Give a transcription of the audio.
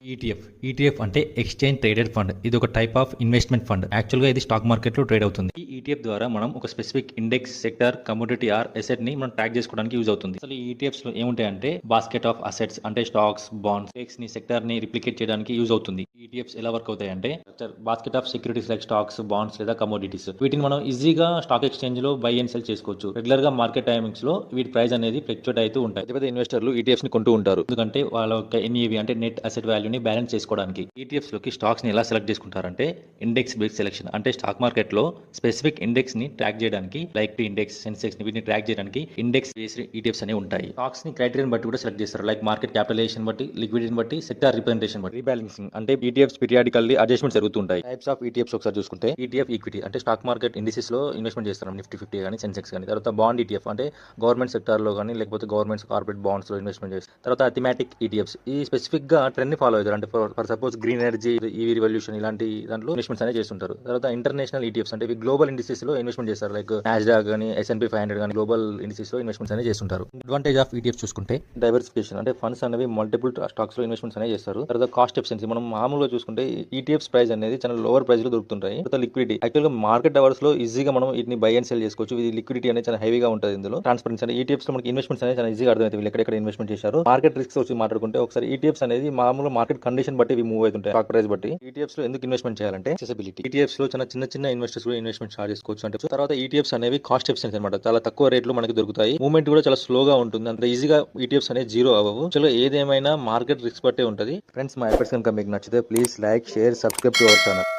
ETF అంటే exchange traded fund. ఇది ఒక టైప్ ఆఫ్ ఇన్వెస్ట్మెంట్ ఫండ్. యాక్చువల్గా ఇది స్టాక్ మార్కెట్లో ట్రేడ్ అవుతుంది. ఈ ఈటీఎఫ్ ద్వారా మనం ఒక specific index, sector, commodity or asset ని మనం ట్రాక్ చేసుకోవడానికి యూజ్ అవుతుంది. అసలు ఈ ఈటీఎఫ్స్ లో ఏముంటాయంటే బాస్కెట్ ఆఫ్ అసెట్స్ అంటే స్టాక్స్, బాండ్స్, స్టేక్స్ ని, సెక్టర్ ని రిప్లికేట్ చేయడానికి యూజ్ అవుతుంది. ఈటీఎఫ్స్ ఎలా వర్క్ అవుతాయి అంటే basket of securities like stocks, bonds లేదా కమోడిటీస్. వీటిని మనం ఈజీగా స్టాక్ ఎక్స్చేంజ్ లో బై అండ్ సెల్ చేసుకోవచ్చు. రెగ్యులర్ గా మార్కెట్ టైమింగ్స్ లో వీటి ప్రైస్ అనేది ఫ్లక్చుయేట్ అవుతూ ఉంటాయి. పెద్ద ఇన్వెస్టర్లు ఈటీఎఫ్స్ ని కొంటూ ఉంటారు. ఎందుకంటే వాళ్ళ యొక్క ఎన్ఈవి అంటే నెట్ అసెట్ వాల్యూని బ్యాలెన్స్ చేసుకోవడానికి. ఈటీఎఫ్స్ లోకి స్టాక్స్ ని ఎలా సెలెక్ట్ చేసుకుంటారంటే ఇండెక్స్ బేస్డ్ సెలెక్షన్. అంటే స్టాక్ మార్కెట్ లో స్పెసిఫిక్ ఇండెక్స్ ని ట్రాక్ చేయడానికి లైక్ ఇండెక్స్, సెన్సెక్స్ ని వీటిని ట్రాక్ చేయడానికి ఇండెక్స్ బేస్డ్ ఈటీఎఫ్స్ అనేవి ఉంటాయి. స్టాక్స్ ని క్రైటీరియన్ బట్టి కూడా సెలెక్ట్ చేస్తారు. లైక్ మార్కెట్ క్యాపిటలైజేషన్ బట్టి, లిక్విడిటీని బట్టి, సెక్టార్ రిప్రజెంటేషన్ బట్టి. రీబ్యాలెన్సింగ్ అంటే ఈటీఎఫ్స్ పీరియాడికల్లీ అడ్జస్ట్మెంట్ జరుగుతుంటాయి. టైప్స్ ఆఫ్ ఈటీఎఫ్స్ ఒకసారి చూసుకుంటే ఈటీఎఫ్ ఈక్విటీ అంటే స్టాక్ మార్కెట్ ఇండిసెస్ లో ఇన్వెస్ట్మెంట్ చేస్తారు. నిఫ్టీ 50 కానీ, సెన్సెక్స్ కానీ. తర్వాత బాండ్ ఈటీఎఫ్ అంటే గవర్నమెంట్ సెక్టార్ లో కానీ లేకపోతే గవర్నమెంట్స్ కార్పొరేట్ బాండ్స్ లో ఇన్వెస్ట్మెంట్ చేస్తారు. తర్వాత థిమాటిక్ ఈటీఎఫ్స్ ఈ స్పెసిఫిక్ గా ట్రెండ్ ని ఫాలో అవుతారు. అంటే for suppose green energy, EV revolution ఇలాంటి దాంట్లో ఇన్వెస్ట్మెంట్స్ అనేది చేస్తుంటారు. తర్వాత ఇంటర్నేషనల్ ఈటీఎఫ్స్ అంటే గ్లోబల్ ఇండిసెస్ లో ఇన్వెస్ట్మెంట్ చేస్తారు. లైక్ నాస్డాక్ కానీ, S&P 500 కానీ గ్లోబల్ ఇండిసెస్ లో ఇన్వెస్ట్మెంట్స్ అనేది చేస్తుంటారు. అడ్వాంటేజ్ ఆఫ్ ఈటీఎఫ్స్ చూసుకుంటే డైవర్సిఫికేషన్ అంటే ఫండ్స్ అనేవి మల్టిపుల్ స్టాక్స్ లో ఇన్వెస్ట్మెంట్స్ అనేది చేస్తారు. తర్వాత కాస్ట్ ఎఫిషియన్సీ మనం మామూలుగా చూసుకుంటే ఈటీఎఫ్స్ ప్రైస్ అనేది చాలా లోవర్ ప్రైస్ లో దొరుకుతుంటాయి. తర్వాత లిక్విడిటీ యాక్చువల్ గా మార్కెట్ అవర్స్ లో ఈజీగా మనం వీటిని బై అండ్ సెల్ చేసుకోవచ్చు. ఇది లిక్విడిటీ అనేది చాలా హెవీగా ఉంటుంది. ఇందులో ట్రాన్స్పరెన్సీ అంటే ఈటీఎఫ్స్ లో మనకి ఇన్వెస్ట్మెంట్స్ అనేది చాలా ఈజీగా అర్థమవుతాయి. ఎక్కడెక్కడ ఇన్వెస్ట్మెంట్ చేశారు. మార్కెట్ రిస్క్ వచ్చి మాట్లాడుకుంటే ఒకసారి ఈటీఎఫ్స్ అనేది మామూలు మార్కెట్ కండిషన్ బట్టి ఇవి మూవ్ అవుతుంటాయి. స్టాక్ ప్రైస్ బట్టి. ఈటీఎఫ్స్ లో ఎందుకు ఇన్వెస్ట్మెంట్ చేయాలంటే యాక్సెసిబిలిటీ. ఈటీఎఫ్స్ లో చిన్న ఇన్వెస్టర్స్ కూడా ఇన్వెస్ట్మెంట్ స్టార్ట్ చేసుకోవచ్చు. అంటే తర్వాత ఈటీఎఫ్స్ అనేవి కాస్ట్ ఎఫిషియన్సీ అనమాట. చాలా తక్కువ రేట్ లో మనకి దొరుకుతాయి. మూవ్మెంట్ కూడా చాలా స్లోగా ఉంటుంది. అంత ఈజీగా ఈటీఎఫ్స్ అనేది జీరో అవ్వవు. చలో ఏదేమైనా మార్కెట్ రిస్క్ బట్టే ఉంటుంది. ఫ్రెండ్స్, మా ఎఫర్ట్స్ కనుక మీకు నచ్చితే please like, share, subscribe to our channel.